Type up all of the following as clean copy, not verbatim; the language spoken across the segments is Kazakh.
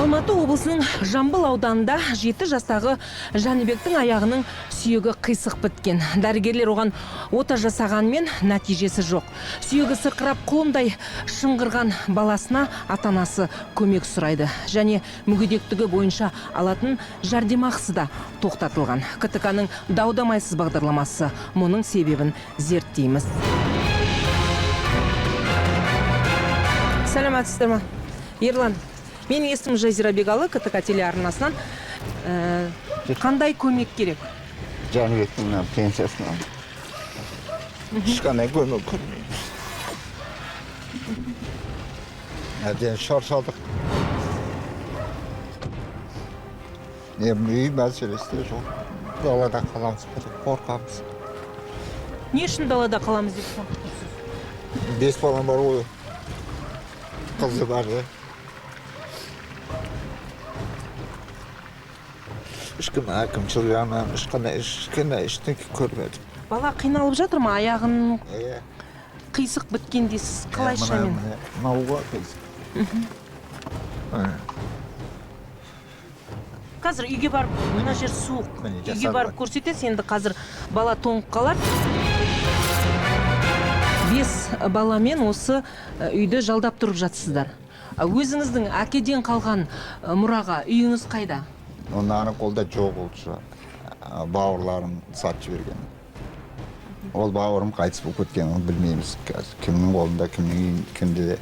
Алматы облысының Жамбыл ауданында 7 жастағы Жаныбектің аяғының сүйегі қисық біткен. Дәрігерлер оған ота жасағанмен нәтижесі жоқ. Сүйегі сырқырап қолындай шыңғырған баласына ата-анасы көмек сұрайды. Және мүгедектігі бойынша алатын жәрдемақысы да тоқтатылған. КТК-ның даудамайсыз бағдарламасы мұның себебін зерттейміз. Сәлеметсіздер ме? Ерлан, менің есімім Жазира Бегалы, КТК телеарнасынан. Қандай көмек керек? Жаныбектің пенсиясынан. Ешқандай көмек көрмейміз. Әден шаршадық. Үй мәселесі де жоқ. Далада қаламыз деп қорқамыз. Не үшін далада қаламыз деп қорқамыз? 5 балам бар ғой. Қызы бар, ешкім әкімшілік жағынан ешқандай ештеңе көрмедім. Бала қиналып жатыр ма? Аяғын қисық біткен дейсіз. Қалайша мен? Мауға қисық. Қазір үйге барып, мына жер суық. Үйге барып көрсетесіз, енді қазір бала тоңып қалар. 5 баламен осы үйді жалдап тұрып жатсыздар. Өзіңіздің әкеден қалған мұраға үйіңіз қайда? Онların қолда жоқ oldu. Бауырларым сатып жіберген. Ол бауырым қайтыс болып кеткен, оны білмейміз. Кімнің қолында, кімде.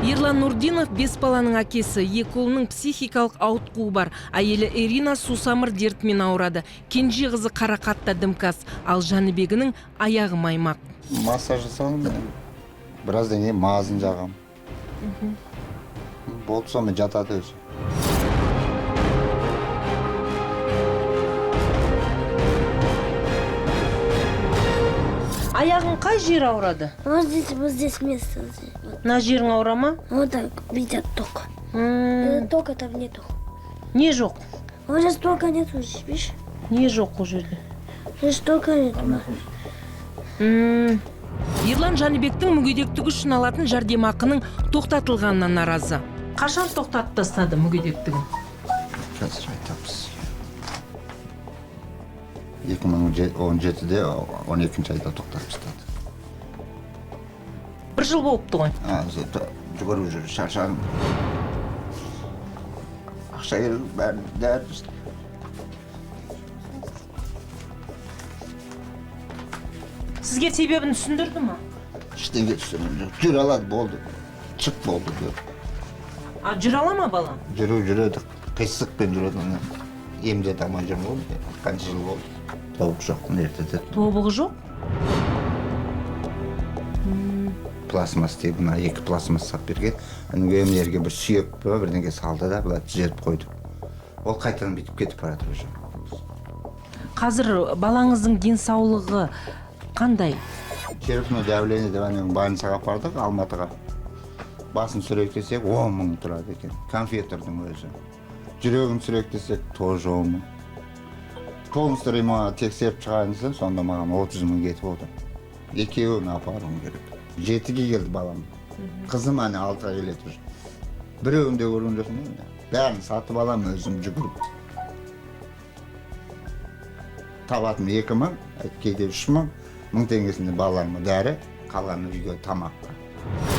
Ерлан Нурдинов 5 баланың әкесі, 2 ұлының психикалық ауытқуы бар. Әйелі Ирина сусамыр дертімен ауырады. Кенже қызы қарақатта дімкас, ал Жаныбегінің аяғы маймақ. Массаж жасағым, біраздан кейін мазын жағам. Болды соны жатады өзі. Аяғың қай жер ауырады? Вот здесь место. На жерің ауыра ма? Вот так, видят ток. Тока там нету. Не жоқ? Вот здесь тока нету, видишь? Не жоқ ол жерде? Здесь тока нету. Ерлан Жаныбектің мүгедектігі үшін алатын жәрдемақының тоқтатылғанына наразы. Қашан тоқтатып тастады мүгедектігін? Қазір айтамыз. 2017-де 12 айда тоқтатып тастады. 1 жыл болыпты ғой. Жүгіріп жүр, шаршадым. Ақша керек, бәрін дәрі. Сізге себебін түсіндірді ма? Ештеңе түсіндірді. Жүре алады, болды. Шық болды. Жүре ала ма бала? Жүреді. Қисықпен жүреді. Емде таман жүрмей болды. Қанша жыл болды. Тобық жоқ, ертеде. Тобығы жоқ? Пластмас деп, 2 пластмас сап берген. Емлерге бір сүйек бірдеңе салды да, бұлай түзетіп қойды. Ол қайтадан бітіп кетіп барады уже. Қазір балаңыздың денсаулығы қандай? Черепное давление деп больницаға бардық, Алматыға. Басын сүректесек 10 мың тұрады екен. Конфеттердің өзі. Жүрегін сүректесек тоже 10 мың. Полностью тексеріп шығайынсын, сонда маған 30 мың кетіп отыр. Екеуін апаруым керек. 7-ге келді балам. Қызым әне 6-ға келеді жүр. Біреуін де көрген жоқпын енді. Бәрін сатып алам өзім жүгіріп. Табатым 2 мың, кейде 3 мың. 1000 теңгесінде балаларыма дәрі, қалғаны үйге тамаққа.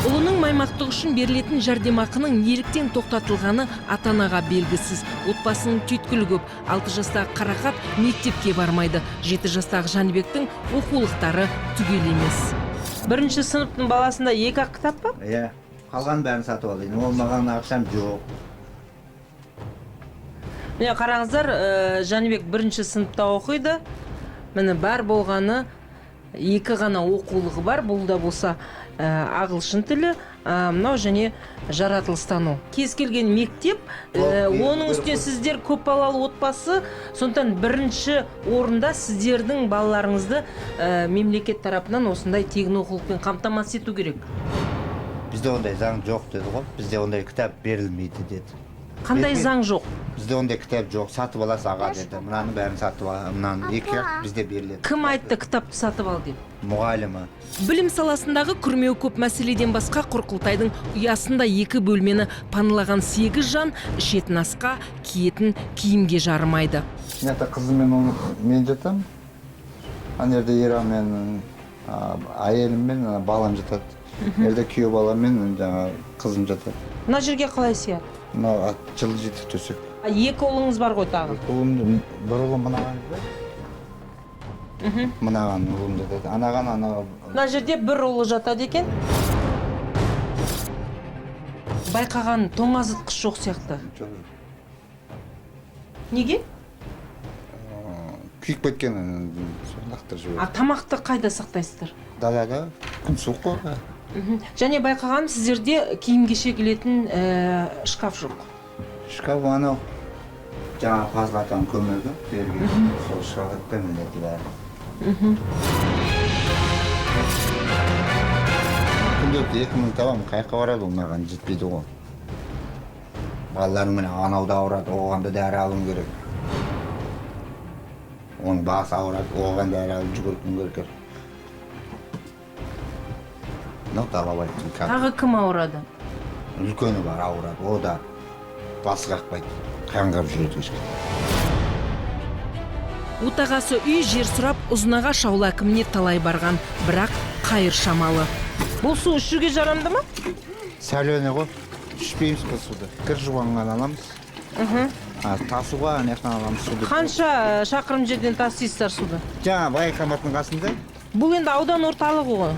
Ұлының маймақтығы үшін берілетін жәрдемақының неліктен тоқтатылғаны ата-анаға белгісіз. Отбасының түйткілі көп. 6 жастағы Қарақат мектепке бармайды. 7 жастағы Жаныбектің оқулықтары түгел емес. 1-ші сыныптың баласында 2-ақ кітап па? Иә, қалған бәрін сатып алайын. Ол маған ақшам жоқ. Міне қараңыздар, Жаныбек 1-ші сыныпта оқиды. Міне бар болғаны 2 ғана оқулығы бар. Бұл да болса ағылшын тілі, мынау және жаратылыстану. Кез келген мектеп, оның үстіне сіздер көп балалы отбасы, сондықтан 1-ші орында сіздердің балаларыңызды мемлекет тарапынан осындай тегін оқулықпен қамтамасыз ету керек. Бізде ондай заң жоқ деді ғой. Бізде ондай кітап берілмейді деді. Қандай Берген. заң жоқ? Бізде ондай кітап жоқ, сатып аласыз аға деді. Мынаны бәрін сатып ал, мынаны 2 ақ бізде беріледі. Кім айтты кітапты сатып ал деп? Мұғалімі. Білім саласындағы күрмеу көп мәселеден басқа Құрқылтайдың ұясында 2 бөлмені панылаған 8 жан ішетін асқа, киетін киімге жарымайды. Мына қызыммен оны мен жатам. Ана жерде ерам мен әйелім мен балам жатады. Жерде күйеу балам мен жаңа қызым жатады. Мына жерге қалай сияды? Мына жылы жетік төсек. 2 ұлыңыз бар ғой тағы. Ұлым бір ұлым мынаған мынаған ұлым жатады. Анаған ана. Мына жерде бір ұлы жатады екен. Байқаған тоңазытқыш жоқ сияқты. Неге? Күйіп кеткен лақтырып жібереді. Тамақты қайда сақтайсыздар? Далада күн суық қой. Және байқаған сіздерде киім-кешек келетін шкаф жоқ. Шкаф анау жаңа пазлатан көмегі берген. Сол шкафта міндеті бәрі. Күнделікті 2000 табам, қайыққа барады, ол маған жетпейді ғой. Балаларым міне анау да ауырады, оған да дәрі алуым керек. Оның басы ауырады, оған дәрі алып жүгіртуім керек. Мынау талап айттым. Тағы кім ауырады? Үлкені бар ауырады, о да басы қақпайды, қаңғап жүреді кешке. Отағасы үй жер сұрап Ұзынағаш ауыл әкіміне талай барған, бірақ қайыр шамалы. Бұл су ішуге жарамды ма? Сәлені ғой, ішпейміз бұл суды. Кір жуанған аламыз. Тасуға анаяқтан аламыз суды. Қанша шақырым жерден тасисыздар суды? Жаңа байқаматтың қасында. Бұл енді аудан орталығы ғой.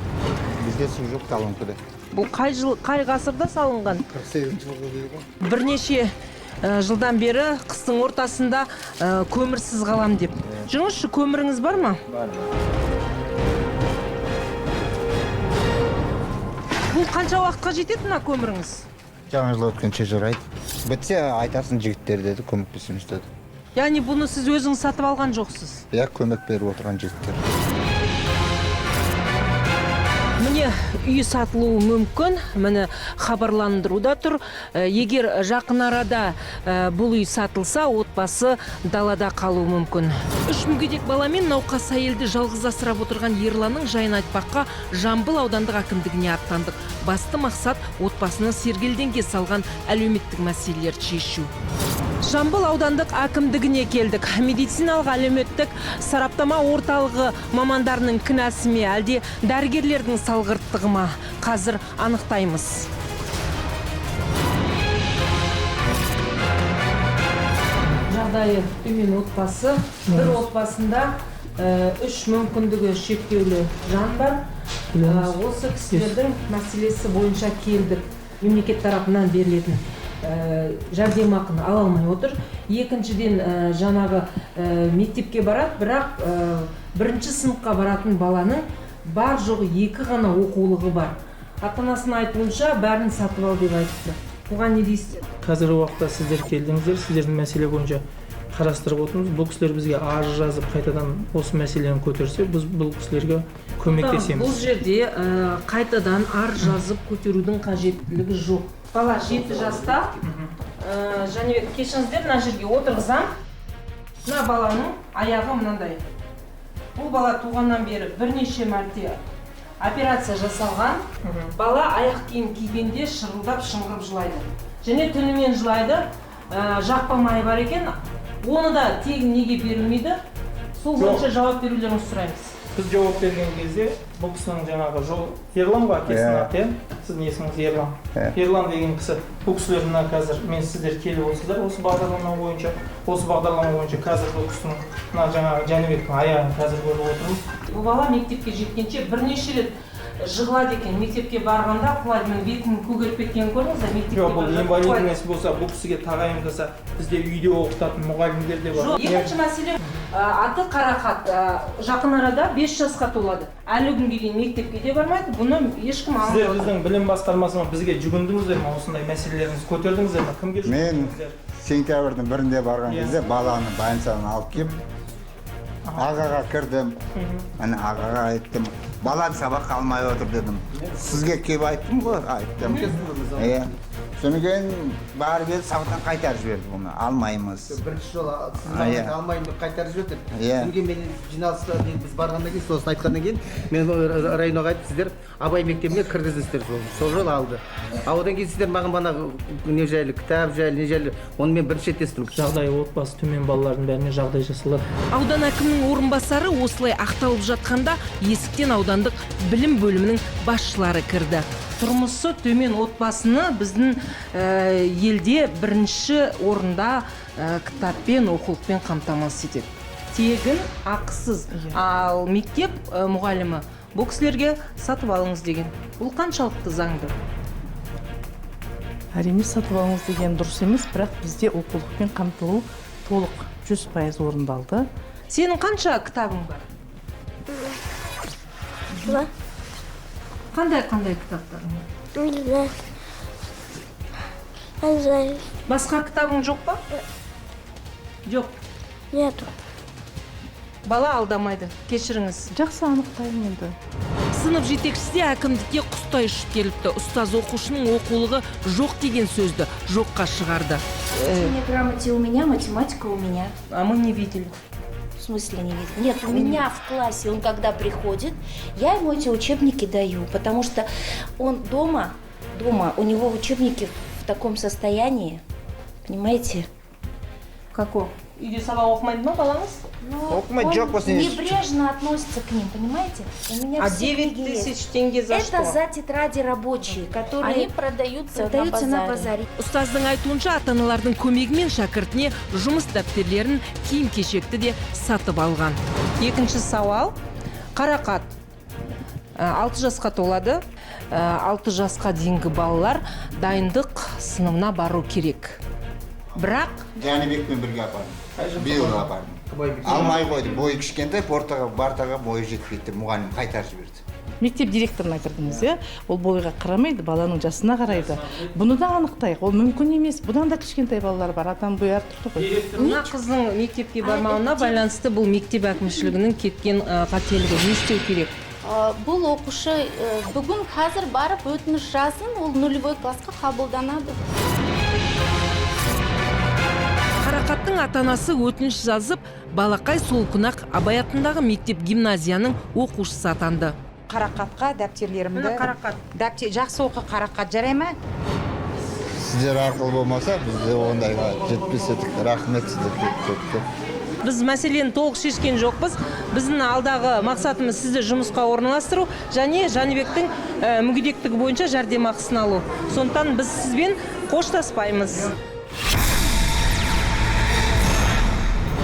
Бізде су жоқ талонкіде. Бұл қай ғасырда салынған? 48 жылғы дейді ғой. Бірнеше жылдан бері қыстың ортасында көмірсіз қалам деп. Жүріңізші, көміріңіз бар ма? Бар. Бұл қанша уақытқа жетеді мына көміріңіз? Жаңа жыл өткенше жарайды. Бітсе айтасын жігіттер деді, көмектесеміз деді. Яғни бұны сіз өзіңіз сатып алған жоқсыз? Иә, көмек беріп отырған жігіттер. Міне үй сатылуы мүмкін, міне хабарландыруда тұр. Егер жақын арада бұл үй сатылса, отбасы далада қалуы мүмкін. 3 мүгедек баламен науқас әйелді жалғыз асырап отырған Ерланның жайын айтпаққа Жамбыл аудандық әкімдігіне аттандық. Басты мақсат отбасының сергелдеңге салған әлеуметтік мәселелерді шешу. Жамбыл аудандық әкімдігіне келдік. Медициналық әлеуметтік сараптама орталығы мамандарының кінәсі ме, әлде дәрігерлердің салғырттығы ма? Қазір анықтаймыз. Жағдайы төмен отбасы. Бір отбасында 3 мүмкіндігі шектеулі жан бар. Осы кісілердің мәселесі бойынша келдік. Мемлекет тарапынан берілетін жәрдемақыны ала алмай отыр. Екіншіден жаңағы мектепке барады, бірақ 1-ші сыныпқа баратын баланың бар жоғы 2 ғана оқулығы бар. Ата-анасының айтуынша бәрін сатып ал деп айтты. Бұған не дейсіздер? Қазіргі уақытта сіздер келдіңіздер, сіздердің мәселе бойынша қарастырып отырмыз. Бұл кісілер бізге арыз жазып қайтадан осы мәселені көтерсе, біз бұл кісілерге көмектесеміз. Бұл жерде қайтадан арыз жазып көтерудің қажеттілігі жоқ. Бала 7 жаста, және кешіңіздер мына жерге отырғызам. Мына баланың аяғы мынандай. Бұл бала туғаннан бері бірнеше мәрте операция жасалған. Бала аяқ киім кигенде шырылдап шыңғырып жылайды. Және түнімен жылайды. Жақпа майы бар екен. Оны да тегін неге берілмейді? Сол бойынша жауап берулеріңізді сұраймыз. Біз жауап берген кезде бұл кісінің жаңағы жол Ерлан ба әкесінің аты, сіздің есіміңіз Ерлан. Ерлан деген кісі, бұл кісілердің қазір мен сіздер келіп отырсыздар осы бағдарлама бойынша қазір бұл кісінің мына жаңағы Жәнібектің аяғын қазір көріп отырмыз. Бұл бала мектепке жеткенше бірнеше рет жығылады екен. Мектепке барғанда құлайды, бетінің көгеріп кеткенін көрдіңіз бе? Жоқ, бұл инвалидность болса, бұл кісіге тағайындаса, бізде үйде оқытатын мұғалімдер де бар. Екінші мәселе, аты Қарақат, жақын арада 5 жасқа толады. Әлі күнге дейін мектепке де бармайды. Бұны ешкім алмайды. Сіздер біздің білім басқармасына бізге жүгіндіңіздер ме, осындай мәселелеріңізді көтердіңіздер ме? Кімге жүгіндіңіздер? Мен сентябрьдің 1-інде барған кезде баланы больницадан алып келіп, ағаға кірдім. Ағаға айттым, балам сабақ алмай отыр дедім. Сізге келіп айттым ғой, айттым. Содан кейін барып еді сабақтан қайтарып жіберді бұны. Алмаймыз. Бірінші жолы сіз алмаймын деп қайтарып жіберді. Иә. Содан кейін мен жиналыста біз барғаннан кейін сосын айтқаннан кейін мен районоға айттым, сіздер Абай мектебіне кіргізіңіздер. Сол жолы алды. Одан кейін сіздер маған бана не жайлы, кітап жайлы, не жайлы, оны мен бірінші рет естідім. Жағдайы отбасы төмен балалардың бәріне жағдай жасалады. Аудан әкімінің орынбасары осылай ақталып жатқанда есіктен аудандық білім бөлімінің басшылары кірді. Тұрмысы төмен отбасыны біздің елде бірінші орында кітаппен, оқулықпен қамтамасыз етеді. Тегін, ақысыз. Ал мектеп мұғалімі бұл кісілерге сатып алыңыз деген. Бұл қаншалықты заңды? Әрине сатып алыңыз деген дұрыс емес, бірақ бізде оқулықпен қамтылу толық 100% орындалды. Сенің қанша кітабың бар? Два. Қандай кітаптарың бар? Не знаю. Не знаю. Басқа кітабың жоқ па? Жоқ. Нету. Бала алдамайды. Кешіріңіз. Жақсы анықтаймын енді. Сынып жетекшісі әкімдікке құстай ұшып келіпті. Ұстаз оқушының оқулығы жоқ деген сөзді жоққа шығарды. Чтение грамоте у меня, математика у меня. А мы не видели. В смысле не видно? Нет, у меня в классе, он когда приходит, я ему эти учебники даю, потому что он дома, у него учебники в таком состоянии, понимаете? Како? Үйде сабақ оқымайды ма балаңыз? Но Оқымайды, он жоқ болсын, небрежно относится к ним, понимаете? У меня А все 9 книги есть. тысяч тенге за что? Это за тетради рабочие, которые Они продаются на базаре. Ұстаздың айтуынша ата-аналардың көмегімен шәкіртіне жұмыс дәптерлерін, киім-кешекті де сатып алған. Екінші сауал. Қарақат. 6 жасқа толады. 6 жасқа дейінгі балалар дайындық сыныбына бару керек. Бірақ Жәнібекпен бірге апардым. Биыл апардым. Алмай қойды. Бойы кішкентай, бартаға бойы жетпейді. Мұғалім қайтарып жіберді. Мектеп директорына кірдіңіз, иә? Ол бойға қарамайды, баланың жасына қарайды. Бұны да анықтайық, ол мүмкін емес. Бұдан да кішкентай балалар бар, атам бойы әртүрлі ғой. мына қыздың мектепке бармауына байланысты бұл мектеп әкімшілігінің кеткен қателігі. Не істеу керек? Бұл оқушы бүгін қазір барып өтініш жазсын, ол нулевой классқа қабылданады. Қарақаттың ата-анасы өтініш жазып, балақай сол күні-ақ Абай атындағы мектеп гимназияның оқушысы атанды. Қарақатқа дәптерлерімді. Міне Қарақат. Жақсы оқы Қарақат, жарай ма? Сіздер ақыл болмаса, бізде ондайға жетпес едік. Рахмет сіздерге көп. Біз мәселені толық шешкен жоқпыз. Біздің алдағы мақсатымыз сізді жұмысқа орналастыру және Жәнібектің мүгедектігі бойынша жәрдемақысын алу. Сондықтан біз сізбен қоштаспаймыз.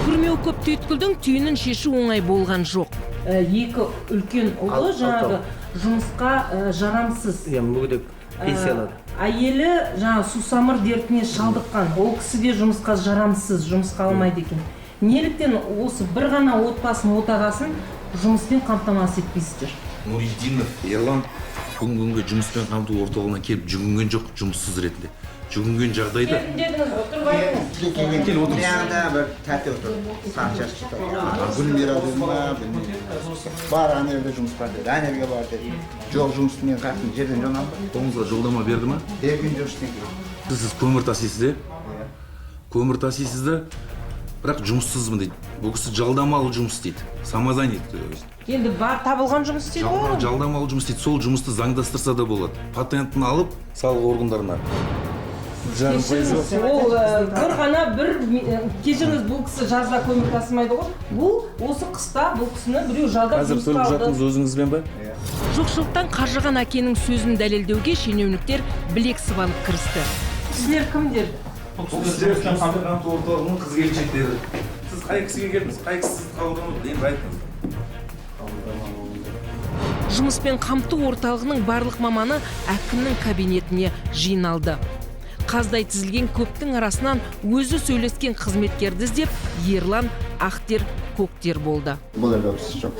Күрмеу көп түйткілдің түйінін шешу оңай болған жоқ. Екі үлкен ұлы жаңағы жұмысқа жарамсыз. Мүгедек пенсиялады. Әйелі жаңағы сусамыр дертіне шалдыққан. Ол кісі де жұмысқа жарамсыз, жұмысқа алмайды екен. Неліктен осы бір ғана отбасының отағасын жұмыспен қамтамасыз етпейсіздер? Нуриддинов Ерлан бүгінгі күнге жұмыспен қамту орталығына келіп жүгінген жоқ, жұмыссыз ретінде. Жүгінген жағдайда Кел отырыңыз. Мияғында бір тәте отыр. Санчаш Гүлмира деді ма, бар анерге жұмыс бар деді, анерге бар деді. Жоқ жұмысты мен қақтың жерден жон алды. қолыңызға жолдама берді ма? Ерген жоқ істен керек. Сіз көмір тасисыз, де? Көмір тасисыз да, бірақ жұмыссызбын дейді. Бұл кісі жалдамалы жұмыс істейді. Самозанят. Енді бар табылған жұмыс істейді ғой? Жалдамалы жұмыс істейді. Сол жұмысты заңдастырса да болады. Патентін алып, салық органдарына. Ол бір ғана кешіріңіз, бұл кісі жазда көмір тасымайды ғой. Бұл осы қыста бұл кісіні біреу жалдап жұмысқа алды. Қазір төліп жатыңыз өзіңізбен ба? Жоқшылықтан қажыған әкенің сөзін дәлелдеуге шенеуніктер білек сыбанып кірісті. Сіздер кімдер? Бұл сіздер жұмыспен қамту орталығының қыз келіншектері. Сіз қай кісіге келдіңіз? Қай кісі сізді қабылдамады? Енді айтыңыз. Жұмыспен қамту орталығының барлық маманы әкімнің кабинетіне жиналды. Қаздай тізілген көптің арасынан өзі сөйлескен қызметкерді іздеп Ерлан ақтер көктер болды. Бұл әлбәпсіз жоқ.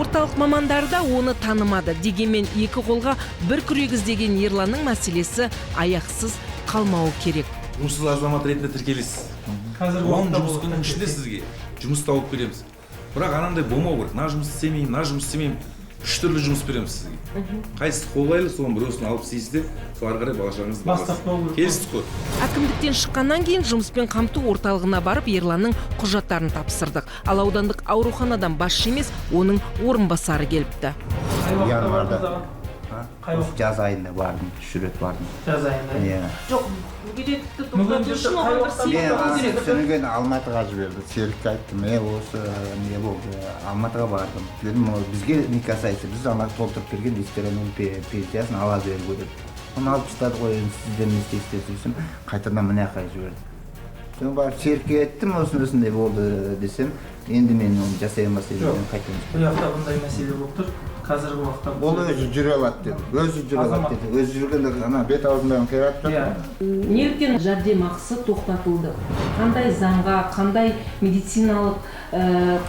Орталық мамандары да оны танымады. Дегенмен екі қолға бір күрек іздеген Ерланның мәселесі аяқсыз қалмауы керек. Жұмыссыз азамат ретінде тіркелесіз. Он жұмыс күнінің ішінде сізге жұмыс тауып береміз. Бірақ анандай болмау керек. На жұмыс істемеймін, үш түрлі жұмыс береміз сізге. Қайсысы қолайлы, соның біреусін алып істейсіз де, сол ары қарай бала-шағаңызды Бастап қою керек. келістік қой. Әкімдіктен шыққаннан кейін жұмыспен қамту орталығына барып Ерланның құжаттарын тапсырдық. Ал аудандық ауруханадан басшы емес, оның орынбасары келіпті. Январда жаз айында бардым, 3 рет бардым. Жаз айында. Жоқ, мүгедектікті тоқтату үшін оған бір себеп болу керек. Содан кейін Алматыға жіберді. Серікке айттым, осы не болды, Алматыға бардым. Дедім, бізге не касается, біз ана толтырып берген ветеранның пенсиясын ала беру керек. Оны алып тастады ғой, сіздер не істейсіздер десем, қайтадан мына жаққа жіберді. Содан барып Серікке айттым, осындай болды десем, енді мен оны жасай алмас едім, қайтадан. Бұл жақта бұндай мәселе болып тұр. Қазіргі уақытта Ол өзі жүре алады деді. Өзі жүргенде ана бет аузындағы қиратып жатыр. Неліктен жәрдемақысы тоқтатылды? Қандай заңға, қандай медициналық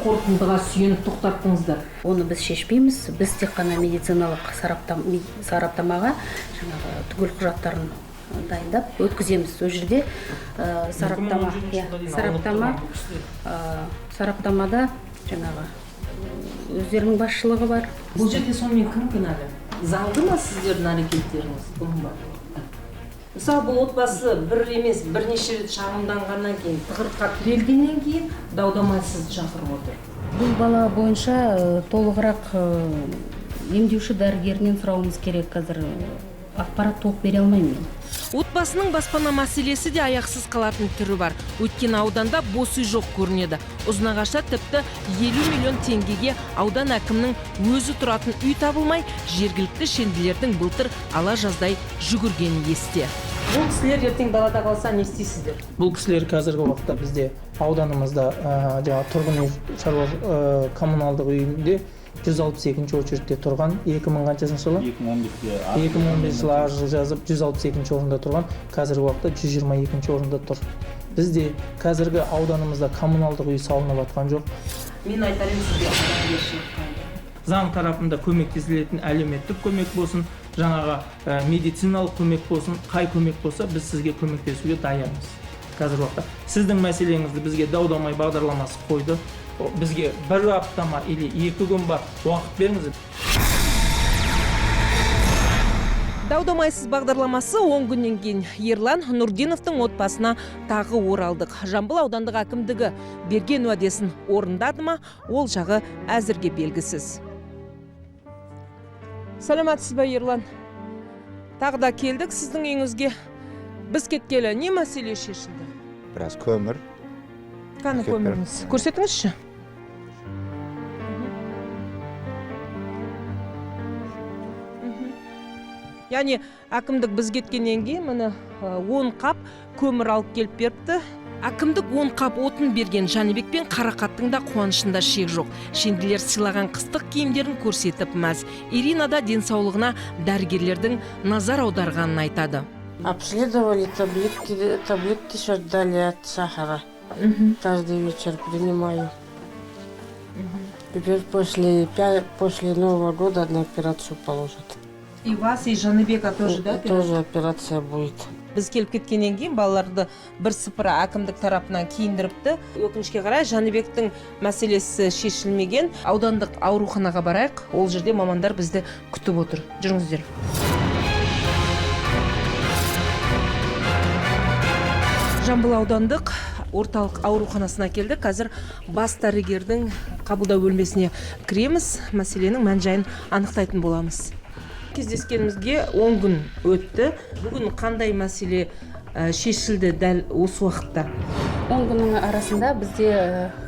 қорытындыға сүйеніп тоқтаттыңыздар? Оны біз шешпейміз. Біз тек қана медициналық сараптамаға жаңағы түгел құжаттарын дайындап өткіземіз. Ол жерде сараптамада жаңағы өздерінің басшылығы бар. Бұл жерде сонымен кім кінәлі? Заңды ма сіздердің әрекеттеріңіз? Бұның бар. Мысалы, бұл отбасы бір емес, бірнеше рет шағымданғаннан кейін, тығырыққа тірелгеннен кейін дау-дамайсыз шақырып отыр. Бұл бала бойынша толығырақ емдеуші дәрігерінен сұрауымыз керек. Қазір ақпарат толық бере алмаймын мен. Отбасының баспана мәселесі де аяқсыз қалатын түрі бар. Өткен ауданда бос үй жоқ көрінеді. Ұзынағашта тіпті 50 миллион теңгеге аудан әкімнің өзі тұратын үй табылмай, жергілікті шенділердің былтыр ала жаздай жүгіргені есте. Бұл кісілер ертең далада қалса не істейсіздер? Бұл кісілер қазіргі уақытта бізде ауданымызда тұрғын үй коммуналдық үйінде 162-ші очередте тұрған 2000 қаншасыншы жылы? 2015 жылы арыз жазып 162-ші орында тұрған, қазіргі уақытта 122-ші орында тұр. Бізде қазіргі ауданымызда коммуналдық үй салынып жатқан жоқ. Мен айтарым сізге адамгершілік қандай. Заң тарапында көмектесілетін әлеуметтік көмек болсын, жаңағы медициналық көмек болсын, қай көмек болса, біз сізге көмектесуге даярмыз. Қазіргі уақытта сіздің мәселеңізді бізге дау-дамай бағдарламасы қойды. Бізге бір аптама или 2 күн бар уақыт беріңіз. Дау-дамайсыз бағдарламасы 10 күннен кейін Ерлан Нұрдиновтың отбасына тағы оралдық. Жамбыл аудандық әкімдігі берген уәдесін орындады ма, ол жағы әзірге белгісіз. Саламатсыз ба, Ерлан? Тағы да келдік сіздің үйіңізге. Біз кеткелі не мәселе шешілді? Біраз көмір. Қаны көміріңіз? Көрсетіңізші. Яғни әкімдік біз кеткеннен кейін міне 10 қап көмір алып келіп беріпті. Әкімдік 10 қап отын берген Жәнібек пен Қарақаттың да қуанышында шек жоқ. Шенділер сыйлаған қыстық киімдерін көрсетіп мәз. Ирина да денсаулығына дәрігерлердің назар аударғанын айтады. Обследовали, таблетки сейчас дали от сахара. Каждый вечер принимаю. Теперь после Нового года на операцию положат. И вас, и Жәнібека тоже, да? Тоже операция будет. Біз келіп кеткеннен кейін балаларды бірсыпыра әкімдік тарапынан киіндіріпті. Өкінішке қарай Жәнібектің мәселесі шешілмеген. Аудандық ауруханаға барайық. Ол жерде мамандар бізді күтіп отыр. Жүріңіздер. Жамбыл аудандық орталық ауруханасына келді. Қазір бас дәрігердің қабылдау бөлмесіне кіреміз. Мәселенің мән-жайын анықтайтын боламыз. Кездескенімізге 10 күн өтті. Бүгін қандай мәселе шешілді дәл осы уақытта? 10 күннің арасында бізде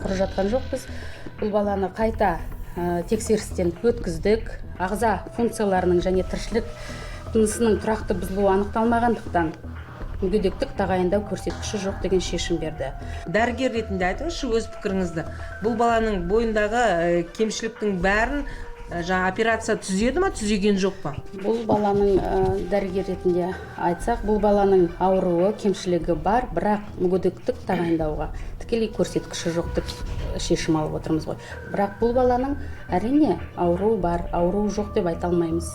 құры жатқан жоқпыз. Бұл баланы қайта тексерістен өткіздік. Ағза функцияларының және тіршілік тынысының тұрақты бұзылуы анықталмағандықтан мүгедектік тағайындау көрсеткіші жоқ деген шешім берді. Дәрігер ретінде айтыңызшы өз пікіріңізді. Бұл баланың бойындағы кемшіліктің бәрін операция түзеді ма, түзеген жоқ па? Бұл баланың дәрігер ретінде айтсақ, бұл баланың ауруы, кемшілігі бар, бірақ мүгедектік тағайындауға тікелей көрсеткіші жоқ деп шешім алып отырмыз ғой. Бірақ бұл баланың әрине ауруы бар, ауруы жоқ деп айта алмаймыз.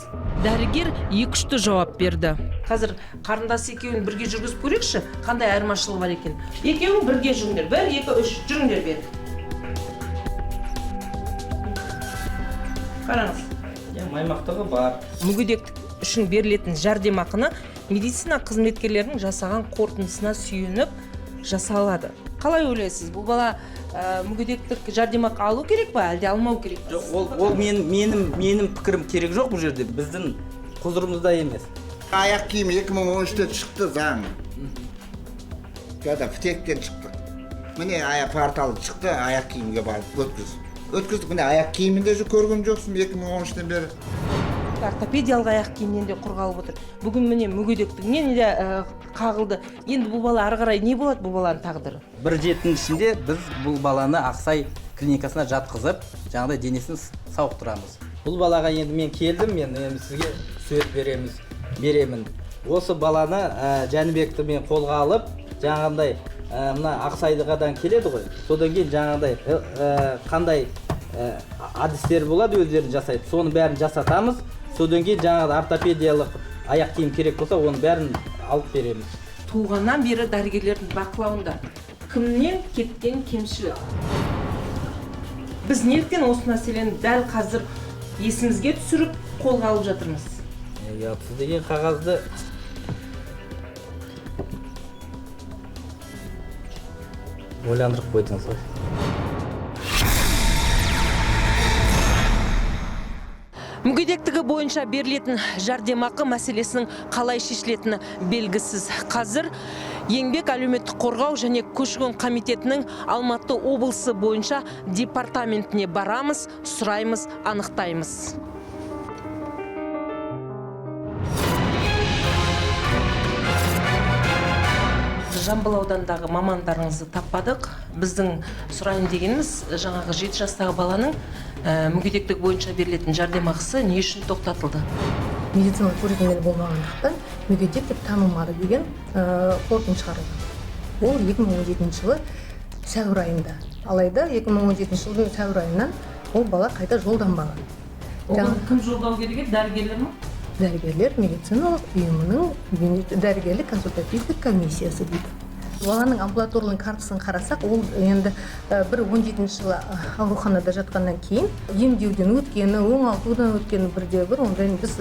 Дәрігер 2-3 жауап берді. Қазір қарындас екеуін бірге жүргізіп көрейікші, қандай айырмашылығы бар екен. Екеуін бірге жүріңдер. 1, 2, 3 жүріңдер бері. Қараңыз, маймақтығы бар. Мүгедектік үшін берілетін жәрдемақыны медицина қызметкерлерінің жасаған қорытындысына сүйеніп жасалады. Қалай ойлайсыз, бұл бала мүгедектік жәрдемақы алу керек па, әлде алмау керек па? Жоқ, ол менің пікірім керек жоқ бұл жерде. Біздің құзырымызда емес. Аяқ киім 2013-те шықты заң. Когда птектен шықты. Міне аяқ порталы шықты, аяқ киімге барып өткіздік. Міне аяқ киімінде же көрген жоқсың 2013-тен бері. Ортопедиялық аяқ киімнен де қорғалып отыр. Бүгін міне мүгедектігінен де қағылды. Енді бұл бала ары қарай не болады бұл баланың тағдыры? Бір жетінің ішінде біз бұл баланы Ақсай клиникасына жатқызып, жаңағыдай денесін сауықтырамыз. Бұл балаға енді мен келдім, мен сізге сөз беремін. Осы баланы Жәнібекті мен қолға алып, жаңағыдай мына Ақсайдығадан келеді ғой. Содан кейін жаңағыдай қандай әдістер болады өздерін жасайды. Соны бәрін жасатамыз. Содан кейін жаңағы ортопедиялық аяқ киім керек болса, оны бәрін алып береміз. Туғаннан бері дәрігерлердің бақылауында кімнен кеткен кемшілік? Біз неліктен осы мәселені дәл қазір есімізге түсіріп қолға алып жатырмыз? Сіз деген қағазды ойландырып қойдыңыз ғой. Мүгедектігі бойынша берілетін жәрдемақы мәселесінің қалай шешілетіні белгісіз. Қазір Еңбек әлеуметтік қорғау және көші-қон комитетінің Алматы облысы бойынша департаментіне барамыз, сұраймыз, анықтаймыз. Жамбыл аудандағы мамандарыңызды таппадық. Біздің сұрайын дегеніміз, жаңағы 7 жастағы баланың мүгедектік бойынша берілетін жәрдемақысы не үшін тоқтатылды? Медициналық көрсетілмелі болмағандықтан мүгедек деп танылмады деген қорытынды шығарылды. Ол 2017 жылы сәуір айында. Алайда 2017 жылдың сәуір айынан ол бала қайта жолданбаған. Кім жолдау керек еді? Дәрігерлер ме? Дәрігерлер медициналық ұйымының дәрігерлік консультативтік комиссиясы дейді. Баланың амбулаторлық картасын қарасақ, ол енді 17 жылы ауруханада жатқаннан кейін емдеуден өткені, оңалтудан өткені бірде-бір, ондай біз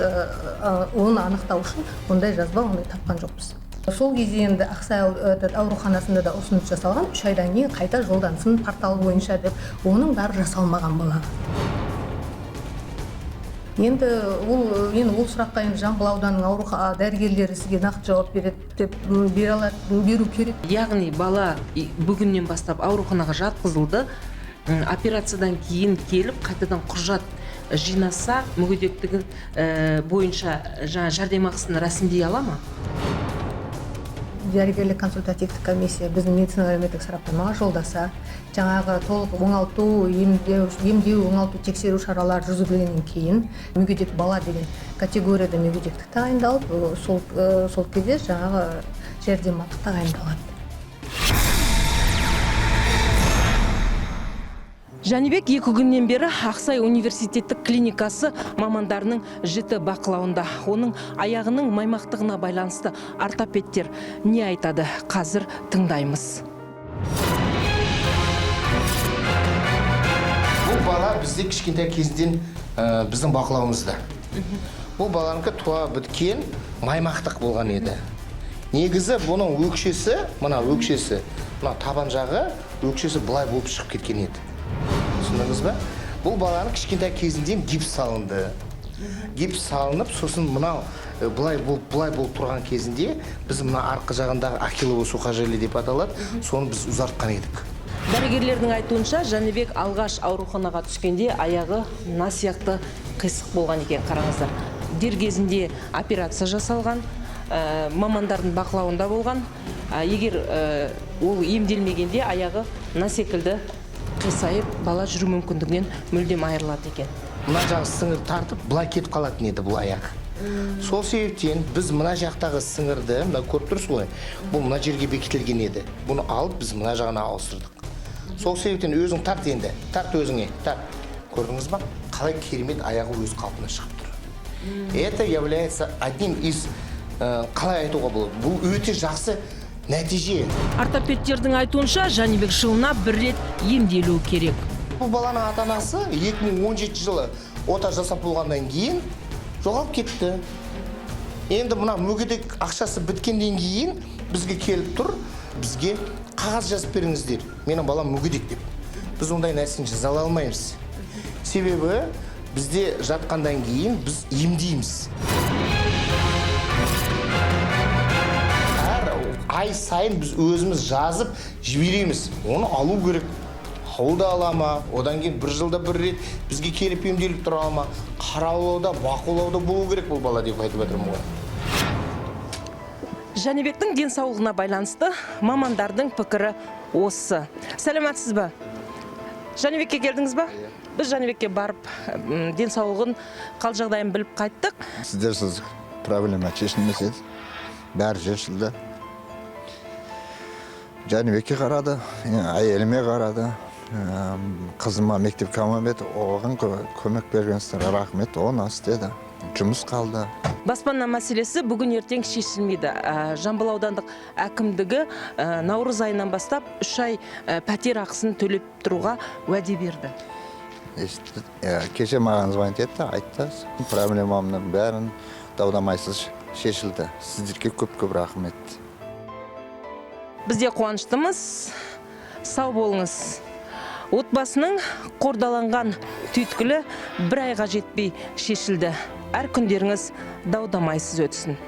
оны анықтау үшін ондай жазба, ондай тапқан жоқпыз. Сол кезде енді Ақсай ауруханасында да ұсыныс жасалған, 3 айдан кейін қайта жолдансын порталы бойынша деп, оның бәрі жасалмаған бала. Енді ол сұраққа Жамбыл ауданының дәрігерлері сізге нақты жауап береді деп беру керек. Яғни бала бүгіннен бастап ауруханаға жатқызылды, операциядан кейін келіп қайтадан құжат жинаса, мүгедектігі бойынша жәрдемақысын рәсімдей ала ма? Дәрігерлік консультативтік комиссия біздің медицина-әлеуметтік сараптамаға жолдаса, жаңағы толық оңалту, емдеу, оңалту, тексеру шаралары жүргізілгеннен кейін мүгедек бала деген категорияда мүгедектік тағайындалып, сол кезде жаңағы жәрдемақы тағайындалады. Жәнібек 2 күннен бері Ақсай университеттік клиникасы мамандарының жіті бақылауында. Оның аяғының маймақтығына байланысты ортопедтер не айтады? Қазір тыңдаймыз. Бұл бала бізде кішкентай кезден біздің бақылауымызда. Бұл баланікі туа біткен маймақтық болған еді. Негізі бұның өкшесі, мына табан жағы өкшесі бұлай болып шығып кеткен еді. Түсіндіңіз бе? Бұл баланың кішкентай кезінден гипс салынды. Гипс салынып, сосын мынау бұлай болып тұрған кезінде біз мына арқы жағындағы ахиллово сухожилие деп аталады, соны біз ұзартқан едік. Дәрігерлердің айтуынша, Жәнібек алғаш ауруханаға түскенде аяғы сияқты қисық болған екен, қараңыздар. Дер кезінде операция жасалған, мамандардың бақылауында болған. Егер ол емделмегенде аяғы секілді қисайып, бала жүру мүмкіндігінен мүлдем айырылады екен. Мына жағы сіңір тартып, бұлай кетіп қалатын еді бұл аяқ. Сол себептен біз мына жақтағы сіңірді, мына көріп тұрсыз ғой, бұл мына жерге бекітілген еді. Бұны алып біз мына жағына ауыстырдық. Сол себептен өзің тарт енді, тарт өзіңе, тарт. Көрдіңіз ба? Қалай керемет аяғы өз қалпына шығып тұр. Это является одним из, қалай айтуға болады, бұл өте жақсы нәтиже. Ортопедтердің айтуынша, Жәнібек жылына 1 рет емделу керек. Бұл баланың ата-анасы 2017 жылы ота жасап болғаннан кейін жоғалып кетті. Енді мына мүгедек ақшасы біткенден кейін бізге келіп тұр, бізге қағаз жазып беріңіздер, менің балам мүгедек деп. Біз ондай нәрсені жаза алмаймыз. Себебі бізде жатқандан кейін біз емдейміз. Әр ай сайын біз өзіміз жазып жібереміз. Оны алу керек. Ауылда алама, одан кейін бір жылда бір рет бізге келіп емделіп тұра алама, қараулауда, бақылауда болу керек бұл бала деп айтып жатырмын ғой. Жәнібектің денсаулығына байланысты мамандардың пікірі осы. Сәлеметсіз бе? Жәнібекке келдіңіз ба? Біз Жәнібекке барып денсаулығын, қал жағдайын біліп қайттық. Сіздерсіз проблема шешілмес еді. Бәрі шешілді. Жәнібекке қарады, әйеліме қарады. Қызыма мектеп коммунбет, оған көмек бергенсіздер рахмет, оны істеді. Жұмыс қалды. Баспана мәселесі бүгін ертең шешілмейді. Жамбыл аудандық әкімдігі наурыз айынан бастап 3 ай пәтер ақысын төлеп тұруға уәде берді. Кеше маған звонит етті, айтты, проблемамның бәрін даудамайсыз шешілді. Сіздерге көп-көп рахмет. Бізде қуаныштымыз, сау болыңыз. Отбасының қордаланған түйткілі 1 айға жетпей шешілді. Әр күндеріңіз даудамайсыз өтсін.